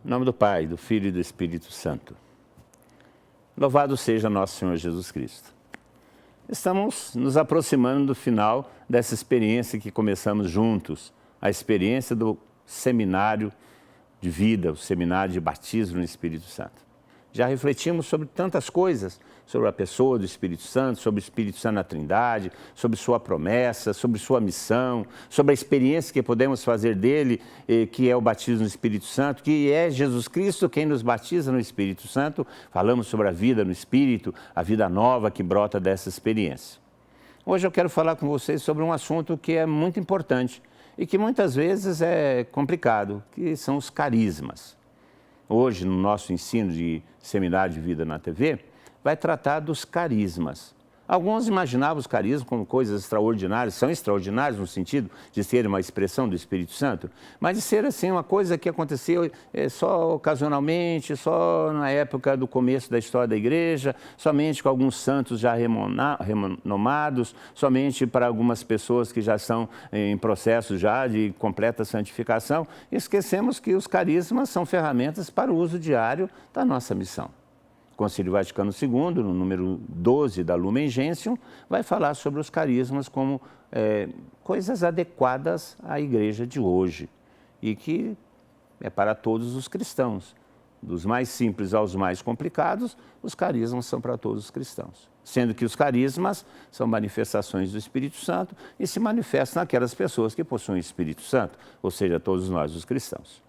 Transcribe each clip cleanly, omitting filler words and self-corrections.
Em nome do Pai, do Filho e do Espírito Santo. Louvado seja nosso Senhor Jesus Cristo. Estamos nos aproximando do final dessa experiência que começamos juntos, a experiência do seminário de vida, o seminário de batismo no Espírito Santo. Já refletimos sobre tantas coisas, sobre a pessoa do Espírito Santo, sobre o Espírito Santo na Trindade, sobre sua promessa, sobre sua missão, sobre a experiência que podemos fazer dele, que é o batismo no Espírito Santo, que é Jesus Cristo quem nos batiza no Espírito Santo. Falamos sobre a vida no Espírito, a vida nova que brota dessa experiência. Hoje eu quero falar com vocês sobre um assunto que é muito importante e que muitas vezes é complicado, que são os carismas. Hoje, no nosso ensino de seminário de vida na TV, vai tratar dos carismas. Alguns imaginavam os carismas como coisas extraordinárias, são extraordinários no sentido de ser uma expressão do Espírito Santo, mas de ser assim uma coisa que aconteceu só ocasionalmente, só na época do começo da história da igreja, somente com alguns santos já renomados, somente para algumas pessoas que já estão em processo já de completa santificação. Esquecemos que os carismas são ferramentas para o uso diário da nossa missão. O Concílio Vaticano II, no número 12 da Lumen Gentium, vai falar sobre os carismas como coisas adequadas à igreja de hoje e que é para todos os cristãos. Dos mais simples aos mais complicados, os carismas são para todos os cristãos. Sendo que os carismas são manifestações do Espírito Santo e se manifestam naquelas pessoas que possuem o Espírito Santo, ou seja, todos nós, os cristãos.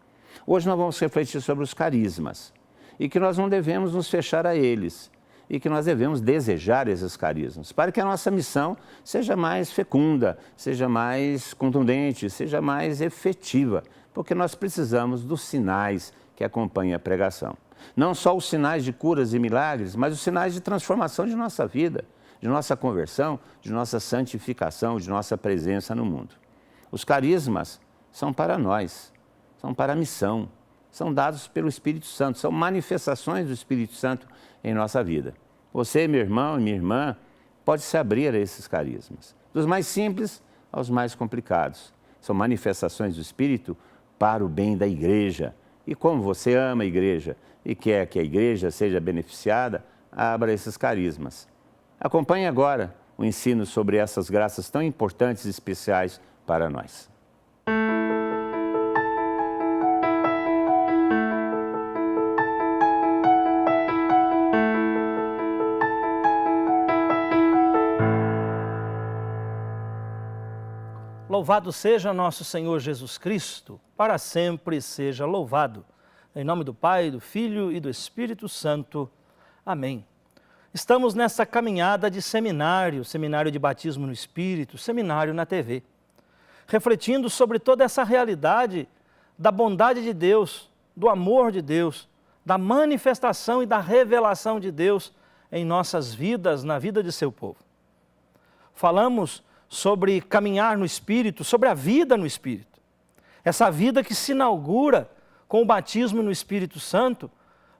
Hoje nós vamos refletir sobre os carismas. E que nós não devemos nos fechar a eles, e que nós devemos desejar esses carismas, para que a nossa missão seja mais fecunda, seja mais contundente, seja mais efetiva, porque nós precisamos dos sinais que acompanham a pregação. Não só os sinais de curas e milagres, mas os sinais de transformação de nossa vida, de nossa conversão, de nossa santificação, de nossa presença no mundo. Os carismas são para nós, são para a missão. São dados pelo Espírito Santo, são manifestações do Espírito Santo em nossa vida. Você, meu irmão e minha irmã, pode se abrir a esses carismas, dos mais simples aos mais complicados. São manifestações do Espírito para o bem da igreja. E como você ama a igreja e quer que a igreja seja beneficiada, abra esses carismas. Acompanhe agora o ensino sobre essas graças tão importantes e especiais para nós. Louvado seja nosso Senhor Jesus Cristo, para sempre seja louvado. Em nome do Pai, do Filho e do Espírito Santo. Amém. Estamos nessa caminhada de seminário de batismo no Espírito, seminário na TV, refletindo sobre toda essa realidade da bondade de Deus, do amor de Deus, da manifestação e da revelação de Deus em nossas vidas, na vida de seu povo. Falamos sobre caminhar no Espírito, sobre a vida no Espírito. Essa vida que se inaugura com o batismo no Espírito Santo,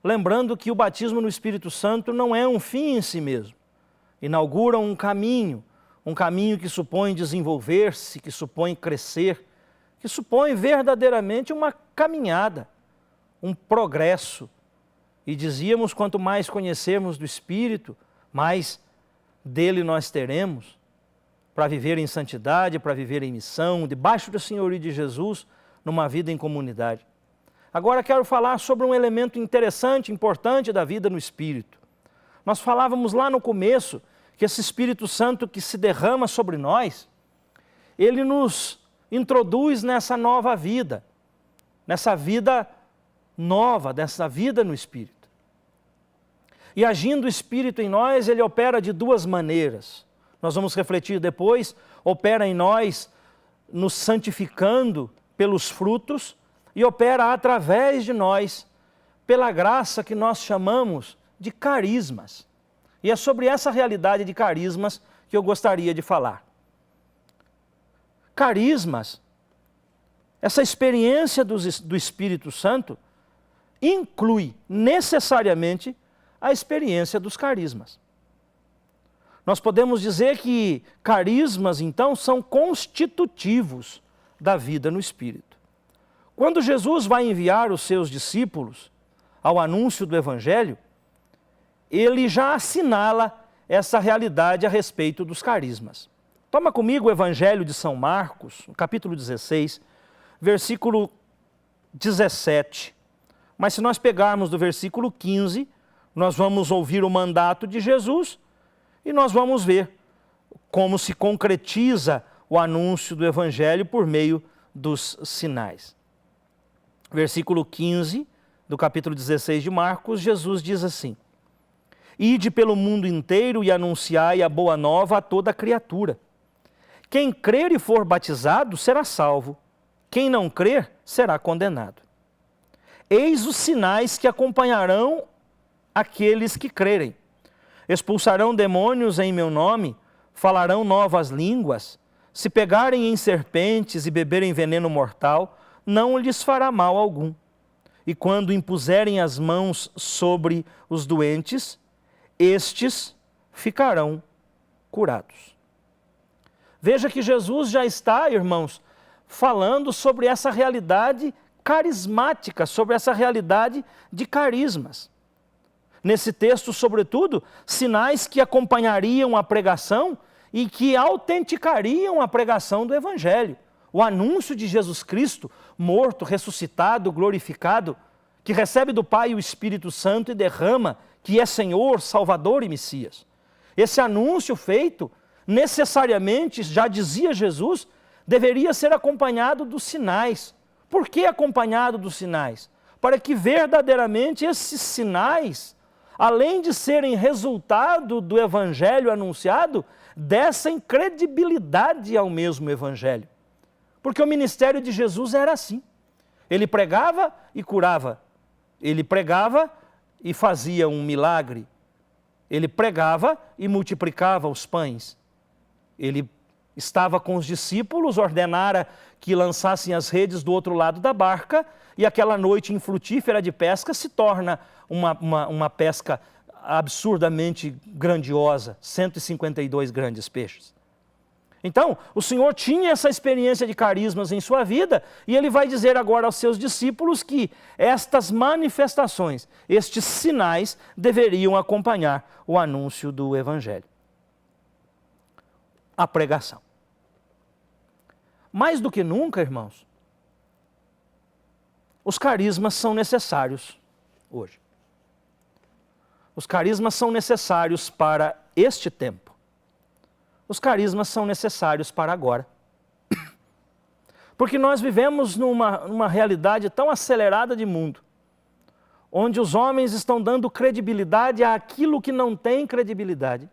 lembrando que o batismo no Espírito Santo não é um fim em si mesmo. Inaugura um caminho que supõe desenvolver-se, que supõe crescer, que supõe verdadeiramente uma caminhada, um progresso. E dizíamos, quanto mais conhecermos do Espírito, mais dele nós teremos, para viver em santidade, para viver em missão, debaixo do senhorio de Jesus, numa vida em comunidade. Agora quero falar sobre um elemento interessante, importante da vida no Espírito. Nós falávamos lá no começo que esse Espírito Santo que se derrama sobre nós, ele nos introduz nessa nova vida, nessa vida nova, dessa vida no Espírito. E agindo o Espírito em nós, ele opera de duas maneiras. Nós vamos refletir depois, opera em nós, nos santificando pelos frutos e opera através de nós, pela graça que nós chamamos de carismas. E é sobre essa realidade de carismas que eu gostaria de falar. Carismas, essa experiência do Espírito Santo, inclui necessariamente a experiência dos carismas. Nós podemos dizer que carismas, então, são constitutivos da vida no Espírito. Quando Jesus vai enviar os seus discípulos ao anúncio do Evangelho, ele já assinala essa realidade a respeito dos carismas. Toma comigo o Evangelho de São Marcos, no capítulo 16, versículo 17. Mas se nós pegarmos do versículo 15, nós vamos ouvir o mandato de Jesus e nós vamos ver como se concretiza o anúncio do Evangelho por meio dos sinais. Versículo 15 do capítulo 16 de Marcos, Jesus diz assim: Ide pelo mundo inteiro e anunciai a boa nova a toda criatura. Quem crer e for batizado será salvo. Quem não crer será condenado. Eis os sinais que acompanharão aqueles que crerem. Expulsarão demônios em meu nome, falarão novas línguas. Se pegarem em serpentes e beberem veneno mortal, não lhes fará mal algum. E quando impuserem as mãos sobre os doentes, estes ficarão curados. Veja que Jesus já está, irmãos, falando sobre essa realidade carismática, sobre essa realidade de carismas. Nesse texto, sobretudo, sinais que acompanhariam a pregação e que autenticariam a pregação do Evangelho. O anúncio de Jesus Cristo, morto, ressuscitado, glorificado, que recebe do Pai o Espírito Santo e derrama, que é Senhor, Salvador e Messias. Esse anúncio feito, necessariamente, já dizia Jesus, deveria ser acompanhado dos sinais. Por que acompanhado dos sinais? Para que verdadeiramente esses sinais, além de serem resultado do Evangelho anunciado, dessem credibilidade ao mesmo Evangelho. Porque o ministério de Jesus era assim. Ele pregava e curava. Ele pregava e fazia um milagre. Ele pregava e multiplicava os pães. Ele estava com os discípulos, ordenara que lançassem as redes do outro lado da barca, e aquela noite infrutífera de pesca se torna uma pesca absurdamente grandiosa, 152 grandes peixes. Então, o Senhor tinha essa experiência de carismas em sua vida, e Ele vai dizer agora aos seus discípulos que estas manifestações, estes sinais, deveriam acompanhar o anúncio do Evangelho. A pregação. Mais do que nunca, irmãos, os carismas são necessários hoje. Os carismas são necessários para este tempo. Os carismas são necessários para agora. Porque nós vivemos numa realidade tão acelerada de mundo, onde os homens estão dando credibilidade àquilo que não tem credibilidade.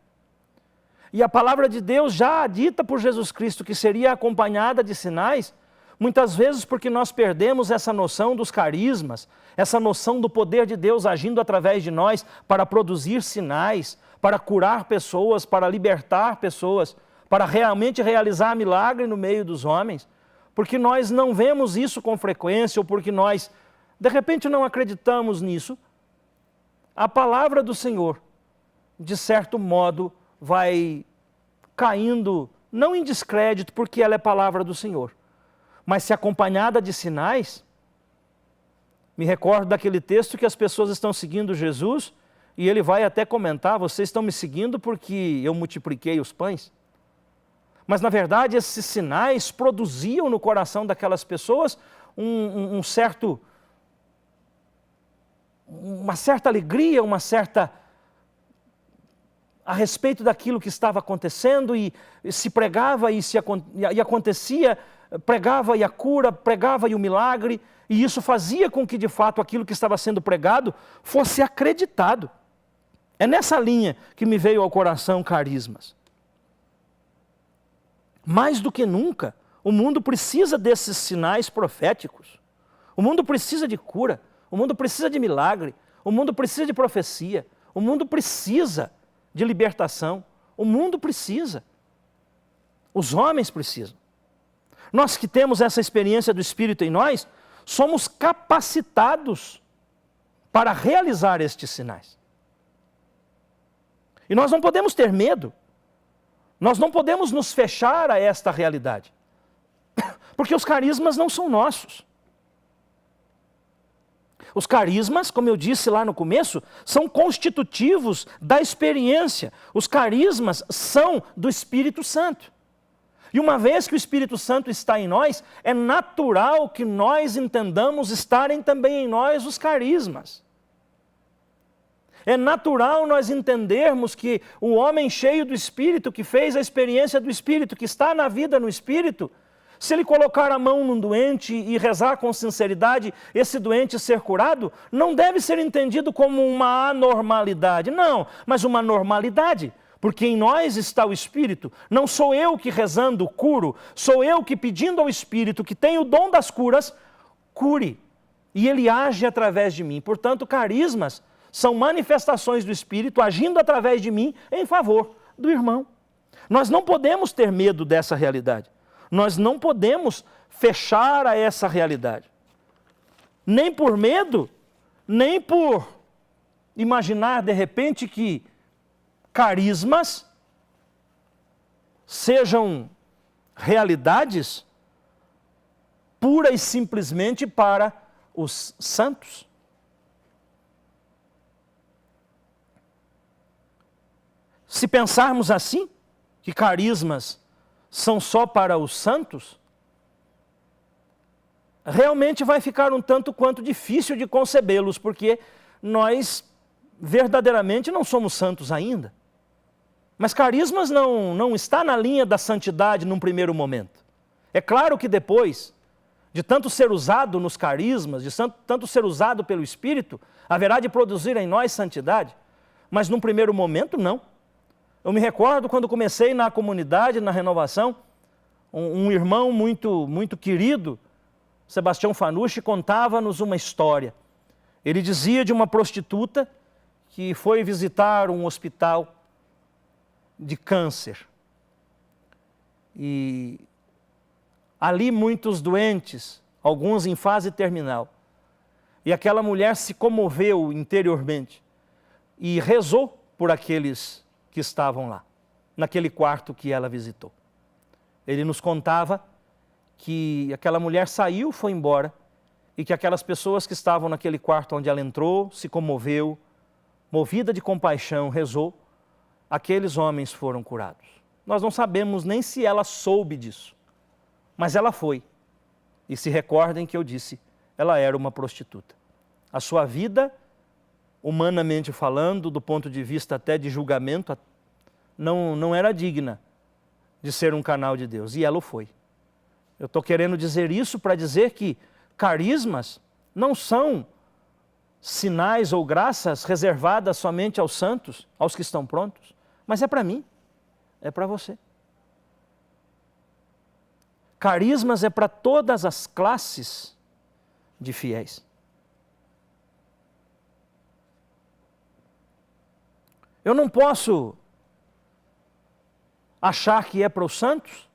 E a palavra de Deus, já dita por Jesus Cristo, que seria acompanhada de sinais, muitas vezes porque nós perdemos essa noção dos carismas, essa noção do poder de Deus agindo através de nós para produzir sinais, para curar pessoas, para libertar pessoas, para realmente realizar milagre no meio dos homens, porque nós não vemos isso com frequência, ou porque nós, de repente, não acreditamos nisso. A palavra do Senhor, de certo modo, vai caindo, não em descrédito, porque ela é palavra do Senhor, mas se acompanhada de sinais. Me recordo daquele texto que as pessoas estão seguindo Jesus, e ele vai até comentar: vocês estão me seguindo porque eu multipliquei os pães? Mas na verdade esses sinais produziam no coração daquelas pessoas uma certa alegria, a respeito daquilo que estava acontecendo, e se pregava e acontecia, pregava e a cura, pregava e o milagre, e isso fazia com que de fato aquilo que estava sendo pregado fosse acreditado. É nessa linha que me veio ao coração carismas. Mais do que nunca, o mundo precisa desses sinais proféticos. O mundo precisa de cura, o mundo precisa de milagre, o mundo precisa de profecia, o mundo precisa de libertação, o mundo precisa. Os homens precisam. Nós que temos essa experiência do Espírito em nós, somos capacitados para realizar estes sinais. E nós não podemos ter medo, nós não podemos nos fechar a esta realidade, porque os carismas não são nossos. Os carismas, como eu disse lá no começo, são constitutivos da experiência. Os carismas são do Espírito Santo. E uma vez que o Espírito Santo está em nós, é natural que nós entendamos estarem também em nós os carismas. É natural nós entendermos que o homem cheio do Espírito, que fez a experiência do Espírito, que está na vida no Espírito, se ele colocar a mão num doente e rezar com sinceridade, esse doente ser curado, não deve ser entendido como uma anormalidade, não, mas uma normalidade, porque em nós está o Espírito. Não sou eu que rezando curo, sou eu que pedindo ao Espírito, que tem o dom das curas, cure, e ele age através de mim. Portanto, carismas são manifestações do Espírito agindo através de mim em favor do irmão. Nós não podemos ter medo dessa realidade. Nós não podemos fechar a essa realidade. Nem por medo, nem por imaginar de repente que carismas sejam realidades pura e simplesmente para os santos. Se pensarmos assim, que carismas são só para os santos, realmente vai ficar um tanto quanto difícil de concebê-los, porque nós verdadeiramente não somos santos ainda. Mas carismas não está na linha da santidade num primeiro momento. É claro que depois, de tanto ser usado nos carismas, de tanto ser usado pelo Espírito, haverá de produzir em nós santidade, mas num primeiro momento não. Eu me recordo quando comecei na comunidade, na renovação, um irmão muito querido, Sebastião Fanucci, contava-nos uma história. Ele dizia de uma prostituta que foi visitar um hospital de câncer. E ali muitos doentes, alguns em fase terminal. E aquela mulher se comoveu interiormente e rezou por aqueles que estavam lá, naquele quarto que ela visitou. Ele nos contava que aquela mulher saiu, foi embora, e que aquelas pessoas que estavam naquele quarto onde ela entrou, se comoveu, movida de compaixão, rezou, aqueles homens foram curados. Nós não sabemos nem se ela soube disso, mas ela foi. E se recordem que eu disse, ela era uma prostituta. A sua vida, humanamente falando, do ponto de vista até de julgamento, não era digna de ser um canal de Deus, e ela o foi. Eu estou querendo dizer isso para dizer que carismas não são sinais ou graças reservadas somente aos santos, aos que estão prontos, mas é para mim, é para você. Carismas é para todas as classes de fiéis. Eu não posso achar que é para os santos,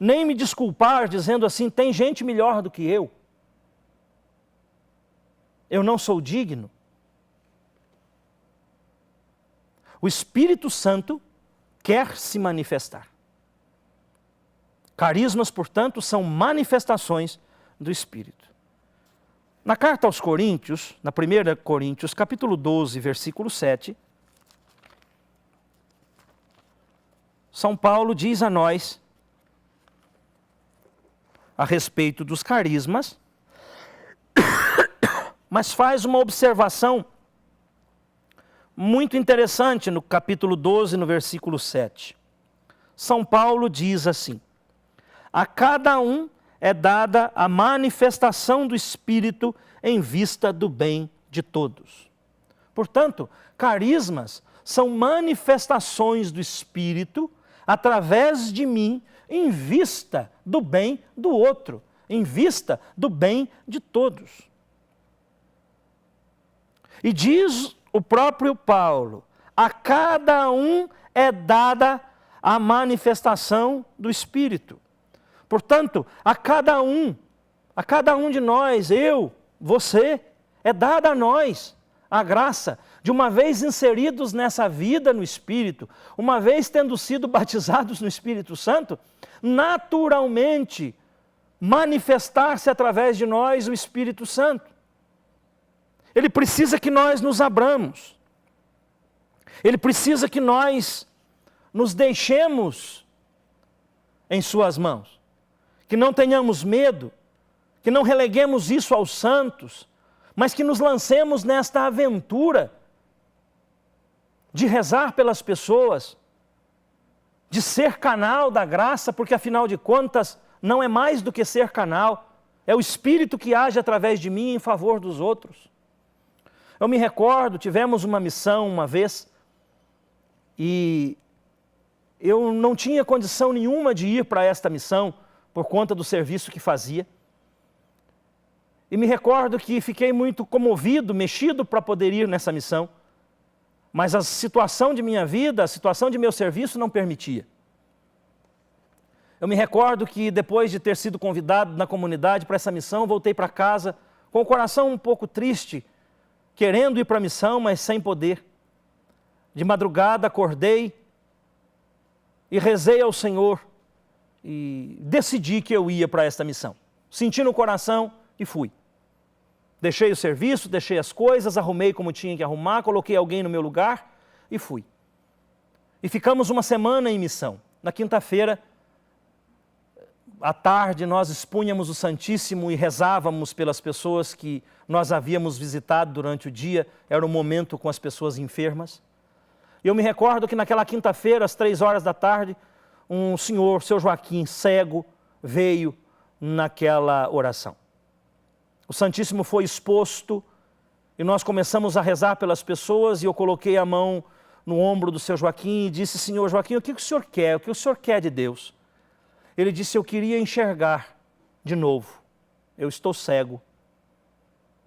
nem me desculpar dizendo assim, tem gente melhor do que eu não sou digno. O Espírito Santo quer se manifestar. Carismas, portanto, são manifestações do Espírito. Na carta aos Coríntios, na 1 Coríntios, capítulo 12, versículo 7, São Paulo diz a nós, a respeito dos carismas, mas faz uma observação muito interessante no capítulo 12, no versículo 7. São Paulo diz assim, a cada um é dada a manifestação do Espírito em vista do bem de todos. Portanto, carismas são manifestações do Espírito através de mim em vista do bem do outro, em vista do bem de todos. E diz o próprio Paulo, a cada um é dada a manifestação do Espírito. Portanto, a cada um de nós, eu, você, é dada a nós a graça de uma vez inseridos nessa vida no Espírito, uma vez tendo sido batizados no Espírito Santo, naturalmente manifestar-se através de nós o Espírito Santo. Ele precisa que nós nos abramos. Ele precisa que nós nos deixemos em suas mãos. Que não tenhamos medo, que não releguemos isso aos santos, mas que nos lancemos nesta aventura de rezar pelas pessoas, de ser canal da graça, porque afinal de contas não é mais do que ser canal, é o Espírito que age através de mim em favor dos outros. Eu me recordo, tivemos uma missão uma vez e eu não tinha condição nenhuma de ir para esta missão por conta do serviço que fazia. E me recordo que fiquei muito comovido, mexido para poder ir nessa missão, mas a situação de minha vida, a situação de meu serviço não permitia. Eu me recordo que depois de ter sido convidado na comunidade para essa missão, voltei para casa com o coração um pouco triste, querendo ir para a missão, mas sem poder. De madrugada acordei e rezei ao Senhor e decidi que eu ia para esta missão. Senti no coração e fui. Deixei o serviço, deixei as coisas, arrumei como tinha que arrumar, coloquei alguém no meu lugar e fui. E ficamos uma semana em missão. Na quinta-feira, à tarde, nós expunhamos o Santíssimo e rezávamos pelas pessoas que nós havíamos visitado durante o dia. Era um momento com as pessoas enfermas. E eu me recordo que naquela quinta-feira, às 3 horas da tarde, um senhor, seu Joaquim, cego, veio naquela oração. O Santíssimo foi exposto e nós começamos a rezar pelas pessoas e eu coloquei a mão no ombro do seu Joaquim e disse: Senhor Joaquim, o que o senhor quer? O que o senhor quer de Deus? Ele disse: eu queria enxergar de novo. Eu estou cego.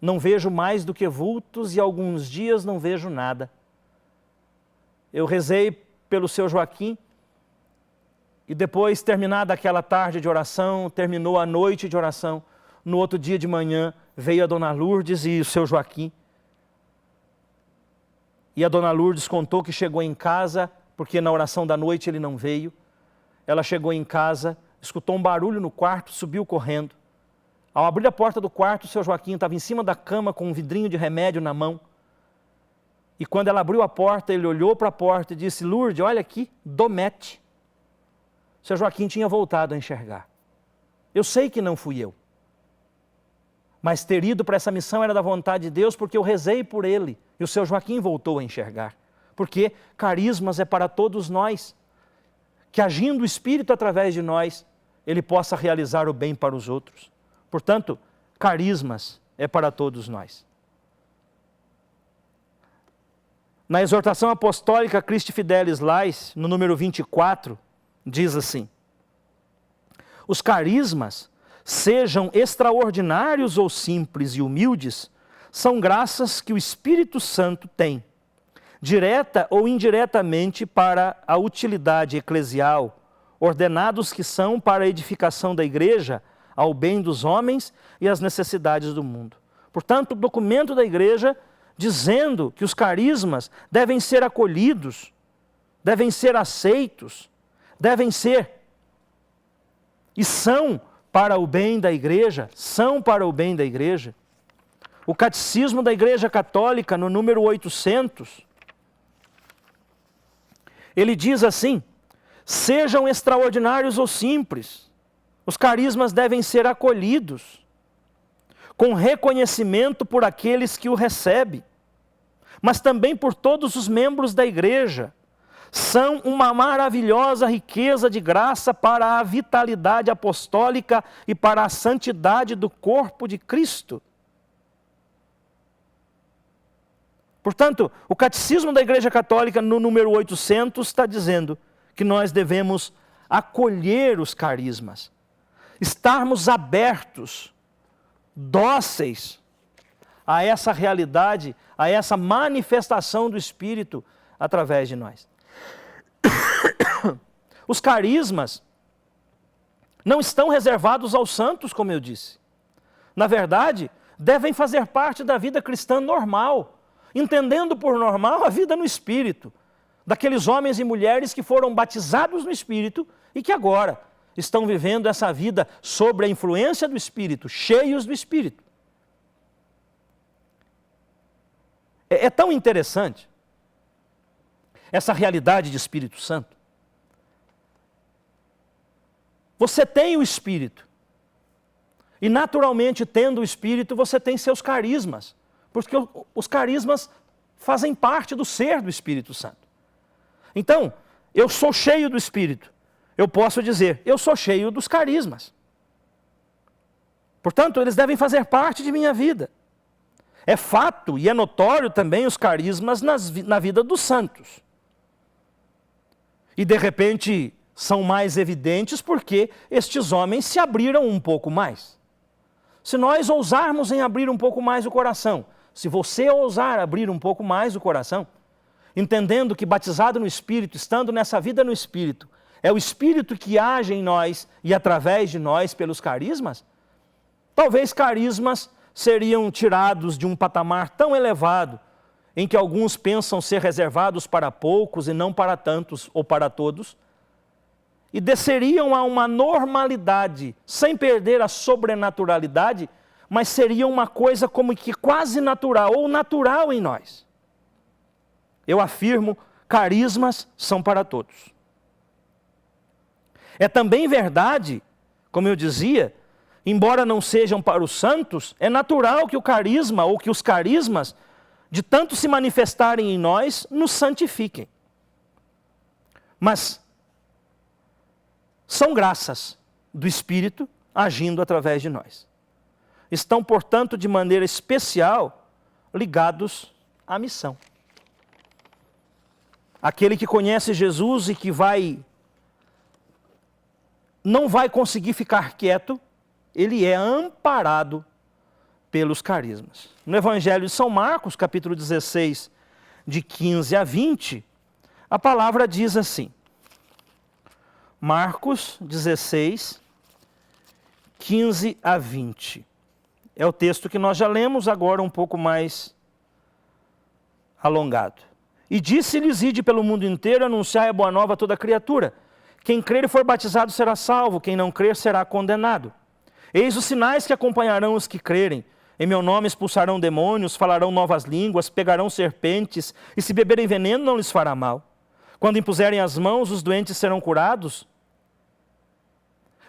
Não vejo mais do que vultos e alguns dias não vejo nada. Eu rezei pelo seu Joaquim e depois, terminada aquela tarde de oração, terminou a noite de oração. No outro dia de manhã veio a dona Lourdes e o seu Joaquim. E a dona Lourdes contou que chegou em casa, porque na oração da noite ele não veio. Ela chegou em casa, escutou um barulho no quarto, subiu correndo. Ao abrir a porta do quarto, o seu Joaquim estava em cima da cama com um vidrinho de remédio na mão. E quando ela abriu a porta, ele olhou para a porta e disse: Lourdes, olha aqui, Domete. O seu Joaquim tinha voltado a enxergar. Eu sei que não fui eu. Mas ter ido para essa missão era da vontade de Deus, porque eu rezei por ele. E o seu Joaquim voltou a enxergar. Porque carismas é para todos nós. Que agindo o Espírito através de nós, ele possa realizar o bem para os outros. Portanto, carismas é para todos nós. Na exortação apostólica Christi Fidelis Lais, no número 24, diz assim: os carismas, sejam extraordinários ou simples e humildes, são graças que o Espírito Santo tem, direta ou indiretamente para a utilidade eclesial, ordenados que são para a edificação da igreja, ao bem dos homens e às necessidades do mundo. Portanto, o documento da igreja dizendo que os carismas devem ser acolhidos, devem ser aceitos, devem ser e são para o bem da igreja, são para o bem da igreja. O Catecismo da Igreja Católica, no número 800, ele diz assim: sejam extraordinários ou simples, os carismas devem ser acolhidos, com reconhecimento por aqueles que o recebem, mas também por todos os membros da igreja. São uma maravilhosa riqueza de graça para a vitalidade apostólica e para a santidade do corpo de Cristo. Portanto, o Catecismo da Igreja Católica, no número 800, está dizendo que nós devemos acolher os carismas, estarmos abertos, dóceis a essa realidade, a essa manifestação do Espírito através de nós. Os carismas não estão reservados aos santos, como eu disse. Na verdade, devem fazer parte da vida cristã normal, entendendo por normal a vida no Espírito, daqueles homens e mulheres que foram batizados no Espírito e que agora estão vivendo essa vida sob a influência do Espírito, cheios do Espírito. É tão interessante essa realidade de Espírito Santo. Você tem o Espírito. E naturalmente, tendo o Espírito, você tem seus carismas. Porque os carismas fazem parte do ser do Espírito Santo. Então, eu sou cheio do Espírito. Eu posso dizer, eu sou cheio dos carismas. Portanto, eles devem fazer parte de minha vida. É fato e é notório também os carismas na vida dos santos. E de repente são mais evidentes porque estes homens se abriram um pouco mais. Se nós ousarmos em abrir um pouco mais o coração, se você ousar abrir um pouco mais o coração, entendendo que batizado no Espírito, estando nessa vida no Espírito, é o Espírito que age em nós e através de nós pelos carismas, talvez carismas seriam tirados de um patamar tão elevado, em que alguns pensam ser reservados para poucos e não para tantos ou para todos, e desceriam a uma normalidade, sem perder a sobrenaturalidade, mas seria uma coisa como que quase natural, ou natural em nós. Eu afirmo, carismas são para todos. É também verdade, como eu dizia, embora não sejam para os santos, é natural que o carisma ou que os carismas, de tanto se manifestarem em nós, nos santifiquem. Mas são graças do Espírito agindo através de nós. Estão, portanto, de maneira especial ligados à missão. Aquele que conhece Jesus e que não vai conseguir ficar quieto, ele é amparado pelos carismas. No Evangelho de São Marcos, capítulo 16, de 15 a 20, a palavra diz assim. Marcos 16, 15 a 20. É o texto que nós já lemos, agora um pouco mais alongado. E disse-lhes, ide pelo mundo inteiro, anunciai a boa nova a toda criatura. Quem crer e for batizado será salvo, quem não crer será condenado. Eis os sinais que acompanharão os que crerem. Em meu nome expulsarão demônios, falarão novas línguas, pegarão serpentes, e se beberem veneno não lhes fará mal. Quando impuserem as mãos, os doentes serão curados.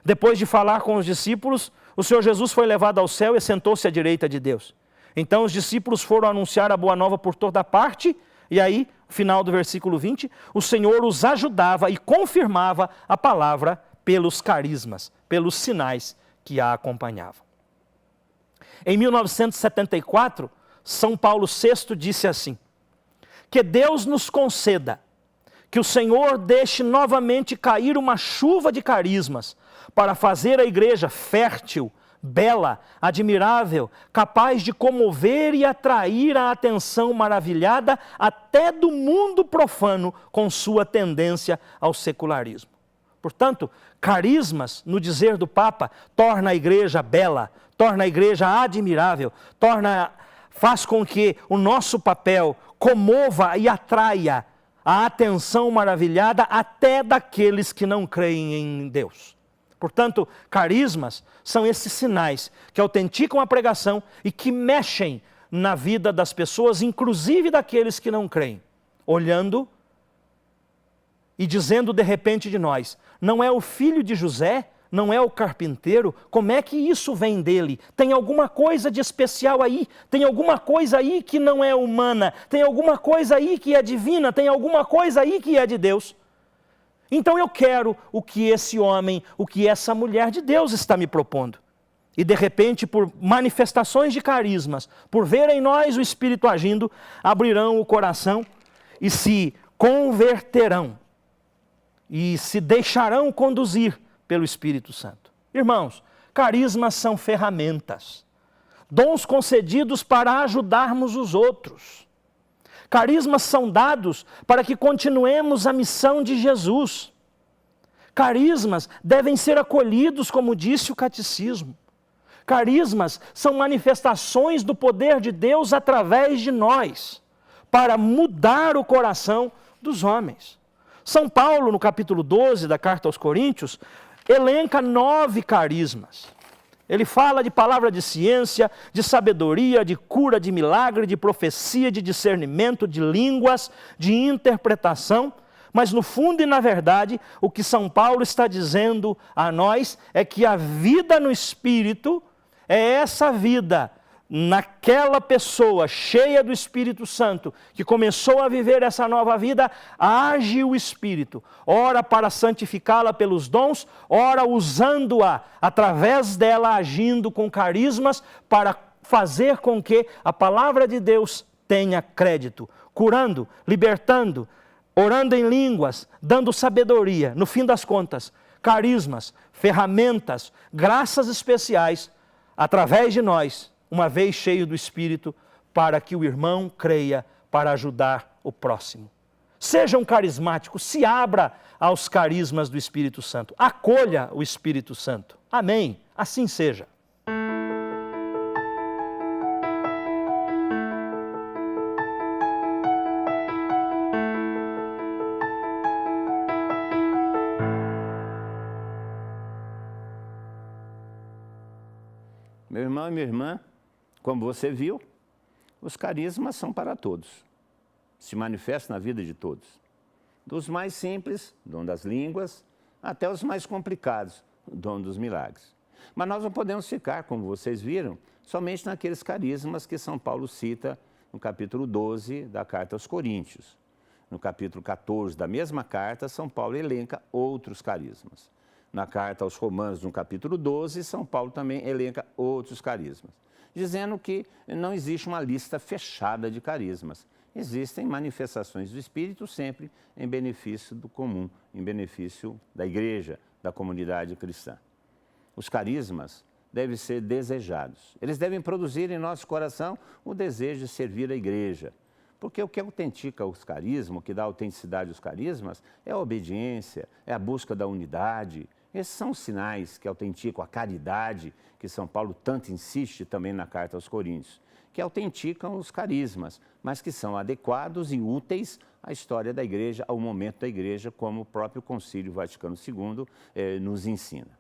Depois de falar com os discípulos, o Senhor Jesus foi levado ao céu e sentou-se à direita de Deus. Então os discípulos foram anunciar a boa nova por toda parte, e aí, final do versículo 20, o Senhor os ajudava e confirmava a palavra pelos carismas, pelos sinais que a acompanhavam. Em 1974, São Paulo VI disse assim, que Deus nos conceda que o Senhor deixe novamente cair uma chuva de carismas para fazer a igreja fértil, bela, admirável, capaz de comover e atrair a atenção maravilhada até do mundo profano com sua tendência ao secularismo. Portanto, carismas, no dizer do Papa, torna a igreja bela, torna a igreja admirável, faz com que o nosso papel comova e atraia a atenção maravilhada até daqueles que não creem em Deus. Portanto, carismas são esses sinais que autenticam a pregação e que mexem na vida das pessoas, inclusive daqueles que não creem, olhando e dizendo de repente de nós, não é o filho de José, não é o carpinteiro, como é que isso vem dele? Tem alguma coisa de especial aí, tem alguma coisa aí que não é humana, tem alguma coisa aí que é divina, tem alguma coisa aí que é de Deus. Então eu quero o que esse homem, o que essa mulher de Deus está me propondo. E de repente, por manifestações de carismas, por ver em nós o Espírito agindo, abrirão o coração e se converterão e se deixarão conduzir pelo Espírito Santo. Irmãos, carismas são ferramentas, dons concedidos para ajudarmos os outros. Carismas são dados para que continuemos a missão de Jesus. Carismas devem ser acolhidos, como disse o catecismo. Carismas são manifestações do poder de Deus através de nós, para mudar o coração dos homens. São Paulo, no capítulo 12 da carta aos Coríntios, elenca 9 carismas. Ele fala de palavra de ciência, de sabedoria, de cura, de milagre, de profecia, de discernimento, de línguas, de interpretação. Mas no fundo e na verdade, o que São Paulo está dizendo a nós é que a vida no Espírito é essa vida naquela pessoa cheia do Espírito Santo, que começou a viver essa nova vida, age o Espírito, ora para santificá-la pelos dons, ora usando-a através dela, agindo com carismas para fazer com que a palavra de Deus tenha crédito, curando, libertando, orando em línguas, dando sabedoria, no fim das contas, carismas, ferramentas, graças especiais, através de nós, uma vez cheio do Espírito, para que o irmão creia para ajudar o próximo. Seja um carismático, se abra aos carismas do Espírito Santo, acolha o Espírito Santo. Amém. Assim seja. Meu irmão e minha irmã, como você viu, os carismas são para todos. Se manifestam na vida de todos. Dos mais simples, dom das línguas, até os mais complicados, dom dos milagres. Mas nós não podemos ficar, como vocês viram, somente naqueles carismas que São Paulo cita no capítulo 12 da carta aos Coríntios. No capítulo 14 da mesma carta, São Paulo elenca outros carismas. Na carta aos Romanos, no capítulo 12, São Paulo também elenca outros carismas, dizendo que não existe uma lista fechada de carismas. Existem manifestações do Espírito sempre em benefício do comum, em benefício da igreja, da comunidade cristã. Os carismas devem ser desejados. Eles devem produzir em nosso coração o desejo de servir a igreja. Porque o que autentica os carismas, o que dá autenticidade aos carismas, é a obediência, é a busca da unidade. Esses são os sinais que autenticam a caridade, que São Paulo tanto insiste também na carta aos Coríntios, que autenticam os carismas, mas que são adequados e úteis à história da igreja, ao momento da igreja, como o próprio Concílio Vaticano II nos ensina.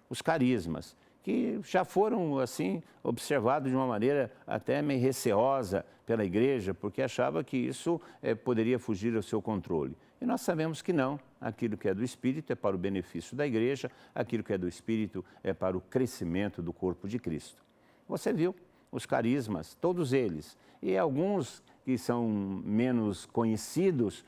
Os carismas, que já foram assim observados de uma maneira até meio receosa pela igreja, porque achava que isso poderia fugir ao seu controle. E nós sabemos que não. Aquilo que é do Espírito é para o benefício da igreja, aquilo que é do Espírito é para o crescimento do corpo de Cristo. Você viu os carismas, todos eles, e alguns que são menos conhecidos,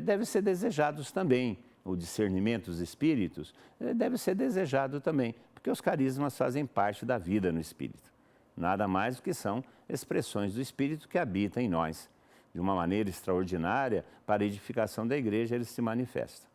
devem ser desejados também. O discernimento dos Espíritos deve ser desejado também, porque os carismas fazem parte da vida no Espírito. Nada mais do que são expressões do Espírito que habita em nós. De uma maneira extraordinária, para a edificação da igreja, eles se manifestam.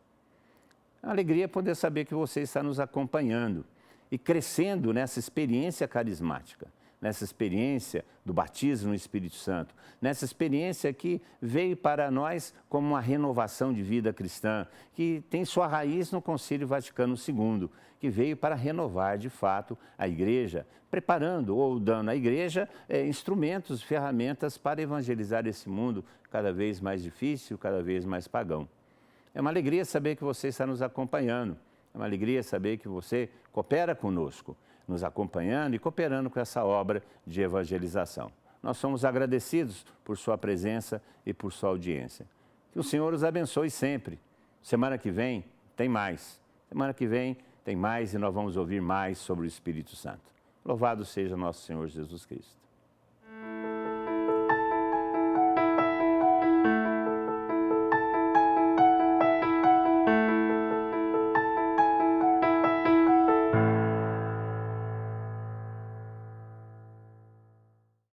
A alegria é poder saber que você está nos acompanhando e crescendo nessa experiência carismática, nessa experiência do batismo no Espírito Santo, nessa experiência que veio para nós como uma renovação de vida cristã, que tem sua raiz no Concílio Vaticano II, que veio para renovar de fato a igreja, preparando ou dando à igreja instrumentos, ferramentas para evangelizar esse mundo cada vez mais difícil, cada vez mais pagão. É uma alegria saber que você está nos acompanhando, é uma alegria saber que você coopera conosco, nos acompanhando e cooperando com essa obra de evangelização. Nós somos agradecidos por sua presença e por sua audiência. Que o Senhor os abençoe sempre. Semana que vem tem mais. Semana que vem tem mais e nós vamos ouvir mais sobre o Espírito Santo. Louvado seja nosso Senhor Jesus Cristo.